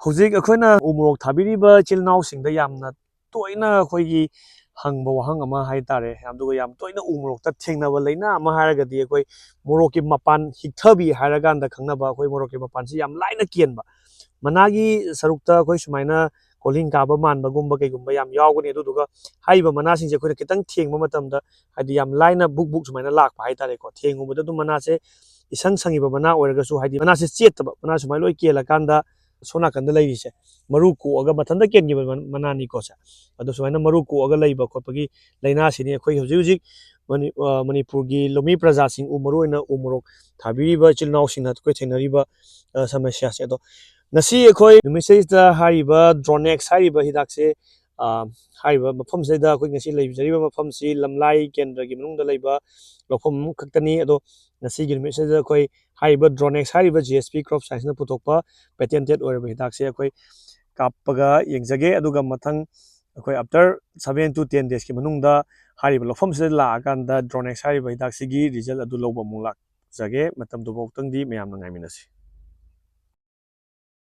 ꯍꯧꯖꯤꯛ ꯑꯩꯈꯣꯏꯅ ꯎ ꯃꯣꯔꯣꯛ ꯊꯥꯕꯤꯔꯤꯕ ꯏꯆꯤꯜ ꯏꯅꯥꯎꯁꯤꯡꯗ ꯌꯥꯝꯅ ꯇꯣꯏꯅ ꯑꯩꯈꯣꯏꯒꯤ ꯍꯪꯕ ꯋꯥꯍꯪ ꯑꯃ ꯍꯥꯏꯇꯥꯔꯦ ꯑꯗꯨꯒ ꯌꯥꯝ ꯇꯣꯏꯅ ꯎ ꯃꯣꯔꯣꯛꯇ ꯊꯦꯡꯅꯕ ꯂꯩꯅꯥ ꯑꯃ ꯍꯥꯏꯔꯒꯗꯤ ꯑꯩꯈꯣꯏ ꯃꯣꯔꯣꯛꯀꯤ ꯃꯄꯥꯟ ꯍꯤꯛꯊꯕꯤ ꯍꯥꯏꯔꯀꯥꯟꯗ ꯈꯪꯅꯕ ꯑꯩꯈꯣꯏ ꯃꯣꯔꯣꯛꯀꯤ ꯃꯄꯥꯟꯁꯤ ꯌꯥꯝ ꯂꯥꯏꯅ ꯀꯦꯟꯕ ꯃꯅꯥꯒꯤ ꯁꯔꯨꯛꯇ ꯑꯩꯈꯣꯏ ꯁꯨꯃꯥꯏꯅ ꯀꯣꯜꯍꯤꯡ ꯀꯥꯕ ꯃꯥꯟꯕꯒꯨꯝꯕ ꯀꯩꯒꯨꯝꯕ ꯌꯥꯝ ꯌꯥꯎꯒꯅꯤ ꯑꯗꯨꯗꯨꯒ ꯍꯥꯏꯔꯤꯕ ꯃꯅꯥꯁꯤꯡꯁꯦ ꯑꯩꯈꯣꯏꯅ ꯈꯤꯇꯪ ꯊꯦꯡꯕ ꯃꯇꯝꯗ ꯍꯥꯏꯗꯤ ꯌꯥꯝ ꯂꯥꯏꯅ ꯕꯨꯛ ꯕꯨꯛ ꯁꯨꯃꯥꯏꯅ ꯂꯥꯛꯄ ꯍꯥꯏꯇꯥꯔꯦꯀꯣ ꯊꯦꯡꯉꯨꯕꯗ ꯑꯗꯨꯝ ꯃꯅꯥꯁꯦ ꯏꯁꯪ ꯁꯪꯉꯤꯕ ꯃꯅꯥ ꯑꯣꯏꯔꯒꯁꯨ ꯍꯥꯏꯗꯤ ꯃꯅꯥꯁꯦ ꯆꯦꯠꯇꯕ ꯃꯅꯥ ꯁꯨꯃꯥꯏꯅ ꯂꯣꯏ ꯀꯦꯜꯂꯀꯥꯟꯗ ꯁꯣꯝ ꯅꯥꯀꯟꯗ ꯂꯩꯔꯤꯁꯦ ꯃꯔꯨ ꯀꯣꯛꯑꯒ ꯃꯊꯟꯇ ꯀꯦꯟꯈꯤꯕ ꯃꯅꯥꯅꯤꯀꯣ ꯁꯦ ꯑꯗꯣ ꯁꯨꯃꯥꯏꯅ ꯃꯔꯨ ꯀꯣꯛꯑꯒ ꯂꯩꯕ ꯈꯣꯠꯄꯒꯤ ꯂꯩꯅꯥꯁꯤꯅꯤ ꯑꯩꯈꯣꯏ ꯍꯧꯖꯤꯛ ꯍꯧꯖꯤꯛ ꯃꯅꯤꯄꯨꯔꯒꯤ ꯂꯧꯃꯤ ꯄ꯭ꯔꯖꯥꯁꯤꯡ ꯃꯔꯨꯑꯣꯏꯅ ꯎ ꯃꯣꯔꯣꯛ ꯊꯥꯕꯤꯔꯤꯕ ꯏꯆꯤꯜ ꯏꯅꯥꯎꯁꯤꯡꯅ ꯑꯩꯈꯣꯏ ꯊꯦꯡꯅꯔꯤꯕ ꯁꯃꯁ꯭ꯌꯥꯁꯦ ꯑꯗꯣ ꯉꯁꯤ ꯑꯩꯈꯣꯏ ꯅꯨꯃꯤꯠꯁꯤꯗ ꯍꯥꯏꯔꯤꯕ ꯗ꯭ꯔꯣꯅꯦꯛꯁ ꯍꯥꯏꯔꯤꯕ ꯍꯤꯗꯥꯛꯁꯦ ꯍꯥꯏꯔꯤꯕ ꯃꯐꯝꯁꯤꯗ ꯑꯩꯈꯣꯏ ꯉꯁꯤ ꯂꯩꯖꯔꯤꯕ ꯃꯐꯝꯁꯤ ꯂꯝꯂꯥꯏ ꯀꯦꯟꯗ꯭ꯔꯒꯤ ꯃꯅꯨꯡꯗ ꯂꯩꯕ ꯂꯧꯐꯝ ꯑꯃꯈꯛꯇꯅꯤ ꯑꯗꯣ ꯉꯁꯤꯒꯤ ꯅꯨꯃꯤꯠꯁꯤꯗ ꯑꯩꯈꯣꯏ ꯍꯥꯏꯔꯤꯕ ꯗ꯭ꯔꯣꯅꯦꯛꯁ ꯍꯥꯏꯔꯤꯕ GSP ꯀ꯭ꯔꯣꯞ ꯁꯥꯏꯟꯁꯅ ꯄꯨꯊꯣꯛꯄ ꯄꯦꯇꯦꯟꯇꯦꯠ ꯑꯣꯏꯔꯕ ꯍꯤꯗꯥꯛꯁꯦ ꯑꯩꯈꯣꯏ ꯀꯥꯞꯄꯒ ꯌꯦꯡꯖꯒꯦ ꯑꯗꯨꯒ ꯃꯊꯪ ꯑꯩꯈꯣꯏ ꯑꯐꯇꯔ 7 to 10 ꯗꯦꯖꯀꯤ ꯃꯅꯨꯡꯗ ꯍꯥꯏꯔꯤꯕ ꯂꯧꯐꯝꯁꯤꯗ ꯂꯥꯛꯑꯀꯥꯟꯗ ꯗ꯭ꯔꯣꯅꯦꯛꯁ ꯍꯥꯏꯔꯤꯕ ꯍꯤꯗꯥꯛꯁꯤꯒꯤ ꯔꯤꯖꯜ ꯑꯗꯨ ꯂꯧꯕ ꯑꯃꯨꯛ ꯂꯥꯛꯆꯒꯦ ꯃꯇꯝꯗꯨꯐꯥꯎꯇꯪꯗꯤ ꯃꯌꯥꯝꯅ ꯉꯥꯏꯃꯤꯟꯅꯁꯤ